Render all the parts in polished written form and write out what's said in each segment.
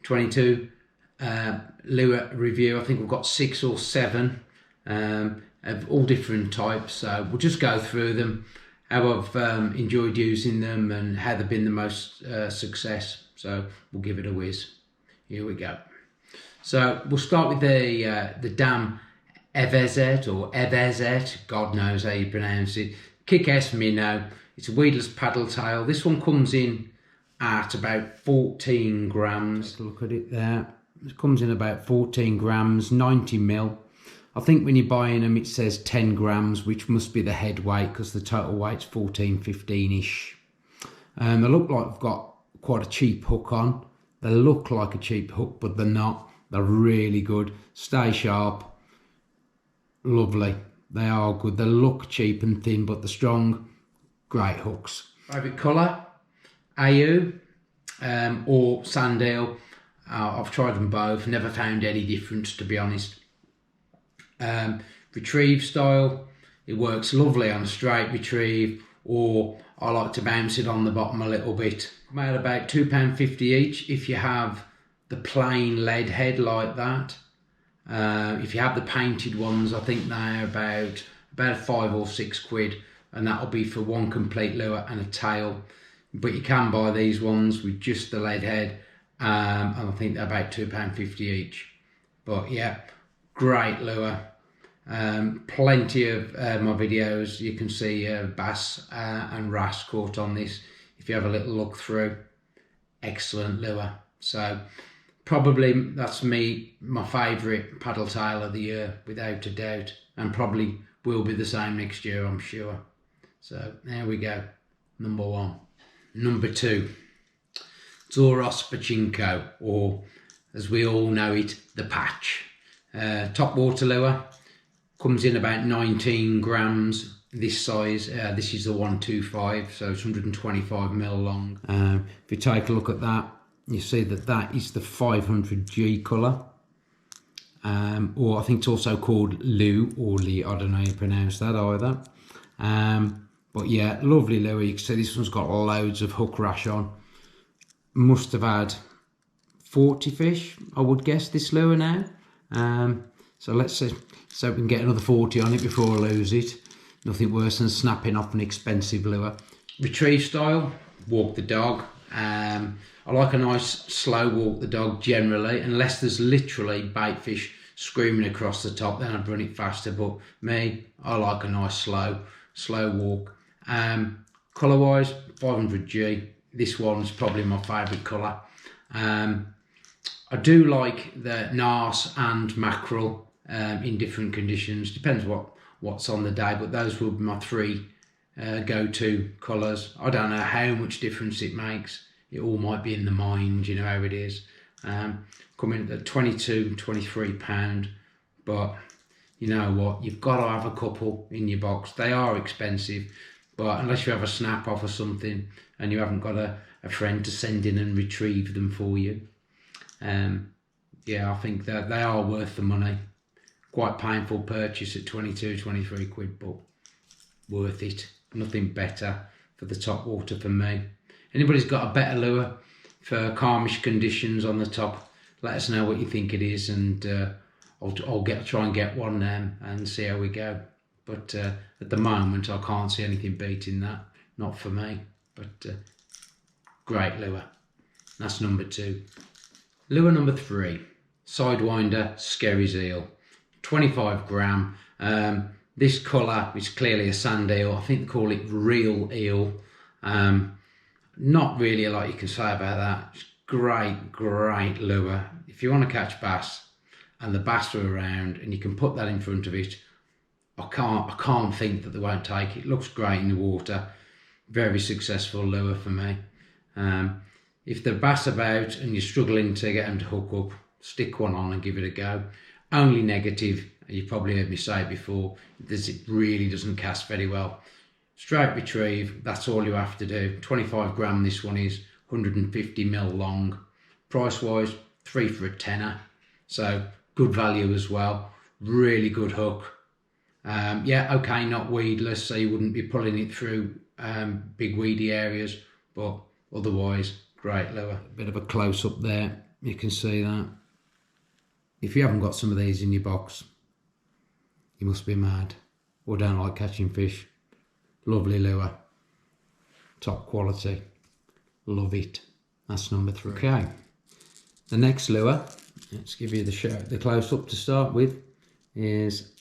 22 lure review. I think we've got 6 or 7 of all different types, so we'll just go through them, how I've enjoyed using them and how they've been the most success. So we'll give it a whiz. Here we go. So we'll start with the damn effzett or effzett, God knows how you pronounce it. Kick-ass minnow. It's a weedless paddle tail. This one comes in at about 14 grams. Take a look at it there. It comes in about 14 grams, 90 mil. I think when you're buying them it says 10 grams, which must be the head weight because the total weight's 14, 15-ish. They look like they've got quite a cheap hook on. They look like a cheap hook, but they're not. They're really good. Stay sharp. Lovely. They are good. They look cheap and thin, but they're strong. Great hooks. Favourite colour? AU or sand eel. I've tried them both. Never found any difference, to be honest. Retrieve style. It works lovely on a straight retrieve, or I like to bounce it on the bottom a little bit. Come out about £2.50 each if you have the plain lead head like that. If you have the painted ones, I think they're about 5 or 6 quid, and that'll be for one complete lure and a tail. But you can buy these ones with just the lead head, and I think they're about £2.50 each. But yeah, great lure. Plenty of my videos you can see bass and wrasse caught on this if you have a little look through. Excellent lure. So probably that's my favourite paddle tail of the year, without a doubt, and probably will be the same next year, I'm sure. So there we go, number 1. Number 2, Xorus patchinko, or as we all know it, the patch. Topwater lure, comes in about 19 grams, this size. This is the 125, so it's 125 mil long. If you take a look at that, you see that that is the 500G colour, or I think it's also called Lou or Lee, I don't know how you pronounce that either. But yeah, lovely lure. You can see this one's got loads of hook rash on. Must have had 40 fish, I would guess, this lure now. So let's see, so we can get another 40 on it before I lose it. Nothing worse than snapping off an expensive lure. Retrieve style, walk the dog. I like a nice slow walk the dog generally, unless there's literally bait fish screaming across the top, then I'd run it faster. But me, I like a nice slow walk. Colour wise, 500G. This one's probably my favourite colour. I do like the narce and mackerel in different conditions. Depends what's on the day, but those will be my 3 go-to colours. I don't know how much difference it makes. It all might be in the mind, you know how it is. Coming at £22-23, but you know what, you've got to have a couple in your box. They are expensive, but unless you have a snap off or something and you haven't got a friend to send in and retrieve them for you, yeah, I think that they are worth the money. Quite painful purchase at 22-23 quid, but worth it. Nothing better for the Topwater for me. Anybody's got a better lure for calmish conditions on the top, let us know what you think it is, and I'll try and get one and see how we go. But at the moment I can't see anything beating that, not for me. But great lure. That's number 2. Lure number 3, Sidewinder skerries eel, 25 gram. This colour is clearly a sand eel. I think they call it real eel. Not really a lot you can say about that. It's great lure. If you want to catch bass and the bass are around and you can put that in front of it, I can't think that they won't take it. It looks great in the water. Very successful lure for me. If the bass about and you're struggling to get them to hook up, stick one on and give it a go. Only negative, you've probably heard me say it before, is it really doesn't cast very well. Straight retrieve, that's all you have to do. 25 gram this one is, 150 mil long. Price wise, 3 for a tenner. So good value as well. Really good hook. Yeah, okay, not weedless, so you wouldn't be pulling it through big weedy areas, but otherwise, great lure. A bit of a close up there. You can see that. If you haven't got some of these in your box, you must be mad or don't like catching fish. Lovely lure, top quality, love it. That's number 3. Okay, the next lure, let's give you the close up to start with, is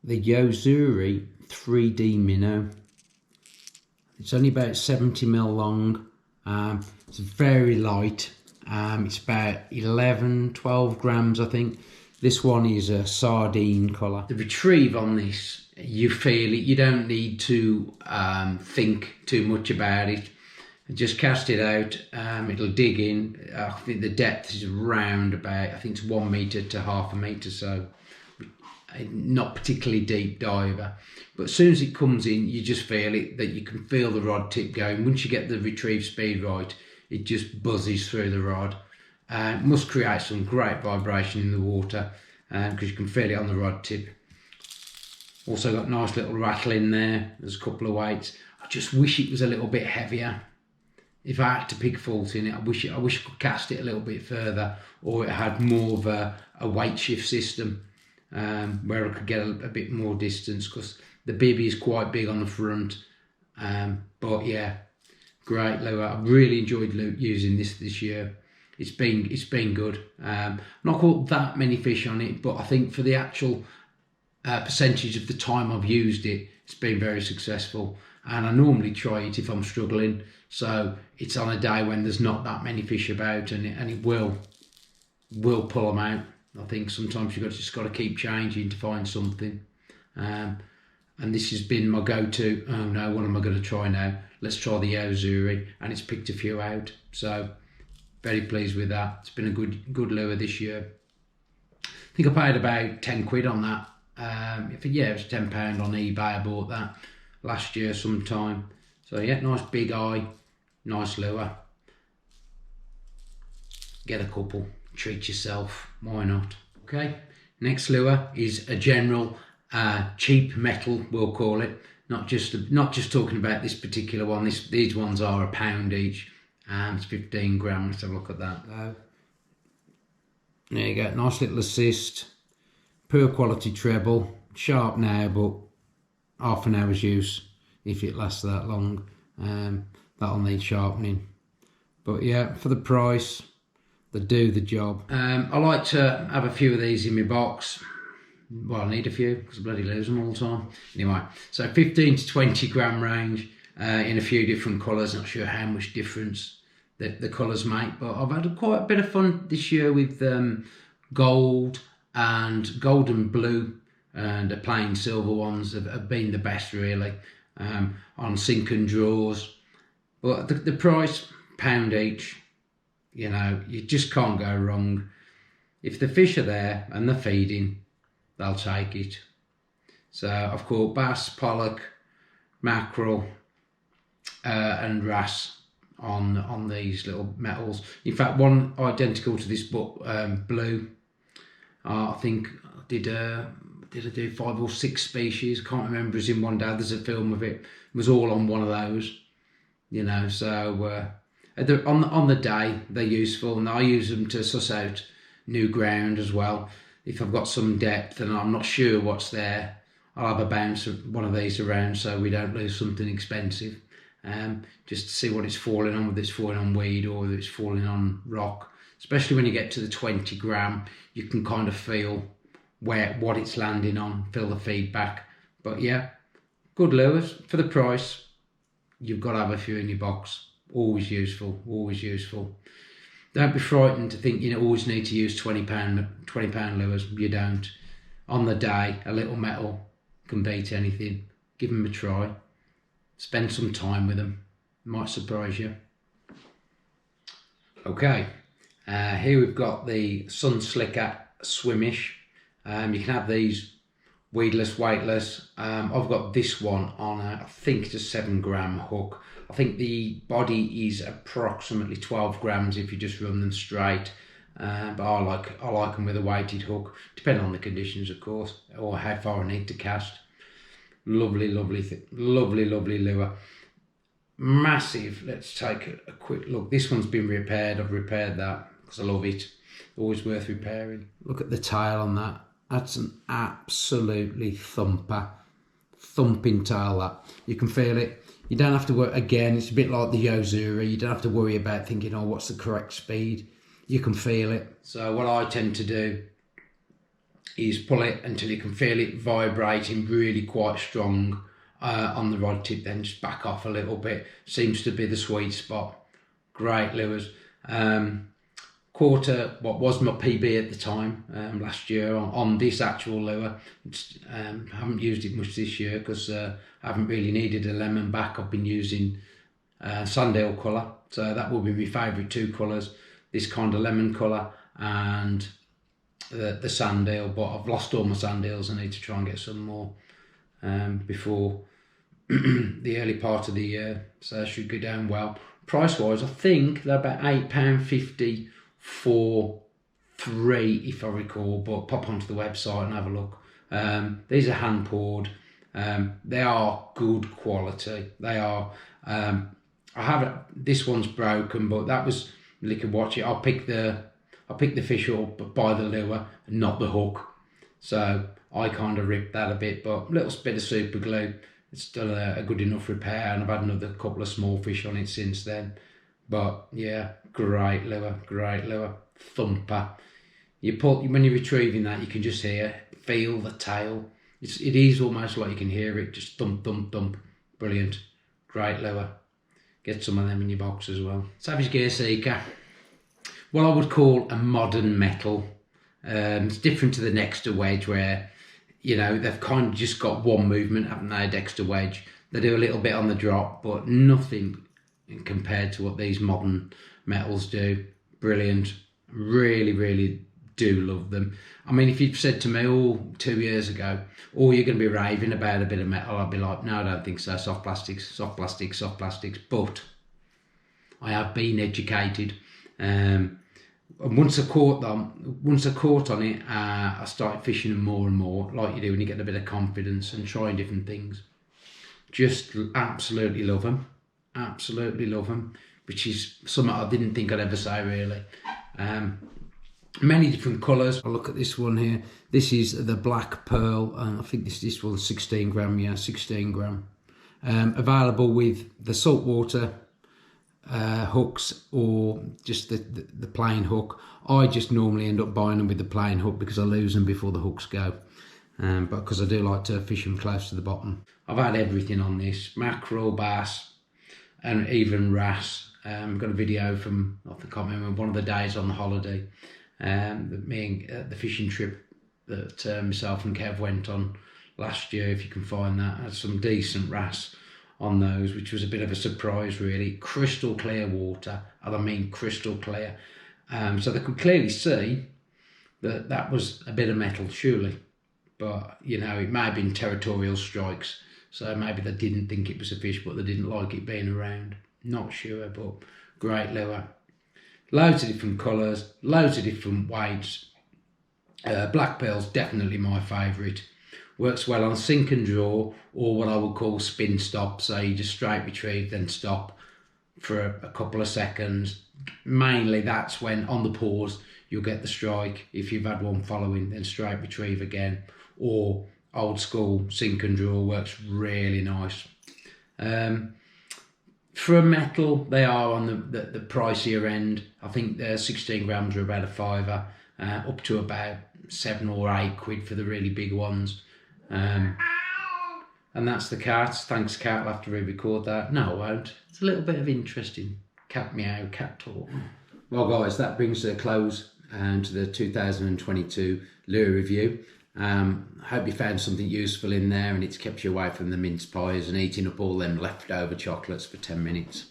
the Yo-zuri 3D minnow. It's only about 70mm long. It's very light. It's about 11-12 grams, I think. This one is a sardine colour. The retrieve on this, you feel it. You don't need to think too much about it. Just cast it out. It'll dig in. I think the depth is around about, I think it's 1 metre to half a metre, so not particularly deep diver. But as soon as it comes in, you just feel it, that you can feel the rod tip going. Once you get the retrieve speed right, it just buzzes through the rod. It must create some great vibration in the water because you can feel it on the rod tip. Also got a nice little rattle in there. There's a couple of weights. I just wish it was a little bit heavier. If I had to pick fault in it, I wish I could cast it a little bit further, or it had more of a weight shift system where I could get a bit more distance, because the bibby is quite big on the front. But yeah, great lure. I've really enjoyed using this year. It's been good. Not caught that many fish on it, but I think for the actual percentage of the time I've used it, it's been very successful. And I normally try it if I'm struggling, so it's on a day when there's not that many fish about, and it will pull them out. I think sometimes you've just got to keep changing to find something. And this has been my go-to. Oh no, what am I going to try now? Let's try the Yo-zuri, and it's picked a few out. So very pleased with that. It's been a good lure this year. I think I paid about 10 quid on that. Yeah, it was £10 on eBay. I bought that last year sometime. So yeah, nice big eye, nice lure. Get a couple, treat yourself, why not? Okay, next lure is a general cheap metal, we'll call it. Not just talking about this particular one. These ones are £1 each. It's 15 grams. Let's have a look at that. There you go, nice little assist, poor quality treble, sharp now, but half an hour's use if it lasts that long. That'll need sharpening, but yeah, for the price, they do the job. I like to have a few of these in my box. Well, I need a few because I bloody lose them all the time. Anyway, so 15 to 20 gram range in a few different colours. Not sure how much difference the colours make, but I've had quite a bit of fun this year with gold and blue, and the plain silver ones have been the best really, on sink and draws. But the price, £1 each, you know, you just can't go wrong. If the fish are there and they're feeding, they'll take it. So I've caught bass, pollock, mackerel and wrasse on these little metals. In fact, one identical to this book, blue. I think did I do 5 or 6 species? I can't remember. It's in one day. There's a film of it. It was all on one of those, you know. So on the day they're useful, and I use them to suss out new ground as well. If I've got some depth and I'm not sure what's there, I'll have a bounce of one of these around so we don't lose something expensive. Just to see what it's falling on, whether it's falling on weed or whether it's falling on rock. Especially when you get to the 20 gram, you can kind of feel what it's landing on, feel the feedback. But yeah, good lures for the price. You've got to have a few in your box. Always useful, always useful. Don't be frightened to think you always need to use £20 lures. You don't. On the day, a little metal can beat anything. Give them a try. Spend some time with them. Might surprise you. Okay, here we've got the Sunslicker swimish. You can have these weedless, weightless. I've got this one on I think it's a 7 gram hook. I think the body is approximately 12 grams if you just run them straight. But I like them with a weighted hook, depending on the conditions, of course, or how far I need to cast. Lovely lure. Massive. Let's take a quick look. This one's been repaired. I've repaired that. because I love it. Always worth repairing. Look at the tail on that. That's an absolutely thumping tail, that. You can feel it. You don't have to work, again, it's a bit like the Yo-zuri. You don't have to worry about thinking, oh, what's the correct speed? You can feel it. So what I tend to do is pull it until you can feel it vibrating really quite strong on the rod tip, then just back off a little bit. Seems to be the sweet spot. Great lures. Quarter, what was my PB at the time, last year on this actual lure. Haven't used it much this year because I haven't really needed a lemon back. I've been using sandale colour, so that will be my favourite two colours. This kind of lemon colour and the sandale, but I've lost all my sandales. I need to try and get some more before the early part of the year, so that should go down well. Price wise, I think they're about £8.50 for 3, if I recall, but pop onto the website and have a look. These are hand poured. They are good quality. They are. I have this one's broken, but that was liquor watch it. I pick the fish up by the lure and not the hook, so I kind of ripped that a bit, but a little bit of super glue. It's still a good enough repair, and I've had another couple of small fish on it since then. But yeah, great lure, thumper. When you're retrieving that, you can just feel the tail. It is almost like you can hear it, just thump, thump, thump. Brilliant, great lure. Get some of them in your box as well. Savage Gear Seeker, what I would call a modern metal. It's different to the Dexter wedge where, you know, they've kind of just got one movement, haven't they, Dexter wedge. They do a little bit on the drop, but nothing compared to what these modern metals do. Brilliant. Really, really do love them. I mean, if you'd said to me 2 years ago, you're going to be raving about a bit of metal, I'd be like, no, I don't think so. Soft plastics, soft plastics, soft plastics. But I have been educated. And once I caught on it, I started fishing them more and more, like you do when you get a bit of confidence and trying different things. Just absolutely love them. Absolutely love them, which is something I didn't think I'd ever say, really. Many different colours. I'll look at this one here. This is the Black Pearl. I think this one's 16 gram, yeah, 16 gram. Available with the saltwater hooks or just the plain hook. I just normally end up buying them with the plain hook because I lose them before the hooks go. But because I do like to fish them close to the bottom. I've had everything on this: mackerel, bass, and even wrasse. Got a video from, I can't remember, one of the days on the holiday, the fishing trip that myself and Kev went on last year. If you can find that, had some decent wrasse on those, which was a bit of a surprise, really. Crystal clear water, and I mean crystal clear. So they could clearly see that was a bit of metal, surely. But, you know, it may have been territorial strikes, so maybe they didn't think it was a fish, but they didn't like it being around. Not sure, but great lure. Loads of different colours, loads of different weights. Black Pearl's definitely my favourite. Works well on sink and draw, or what I would call spin stop. So you just straight retrieve, then stop for a couple of seconds. Mainly that's when, on the pause, you'll get the strike. If you've had one following, then straight retrieve again. Or old school sink and draw works really nice. For a metal, they are on the pricier end. I think 16 grams are about a £5, up to about 7 or 8 quid for the really big ones. And that's the cat. Thanks, cat. I'll have to re-record that. No, I won't. It's a little bit of interesting cat meow, cat talk. Well, guys, that brings a close to the 2022 lure review. Hope you found something useful in there and it's kept you away from the mince pies and eating up all them leftover chocolates for 10 minutes.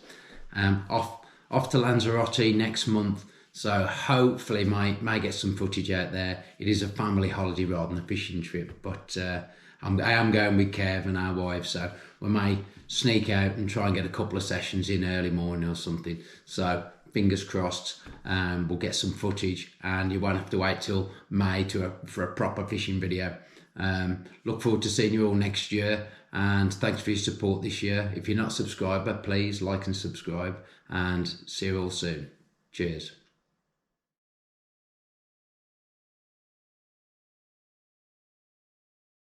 Off to Lanzarote next month, so hopefully may get some footage out there. It is a family holiday rather than a fishing trip, but I am going with Kev and our wife, so we may sneak out and try and get a couple of sessions in early morning or something. So fingers crossed, we'll get some footage and you won't have to wait till May for a proper fishing video. Look forward to seeing you all next year, and thanks for your support this year. If you're not a subscriber, please like and subscribe, and see you all soon. Cheers.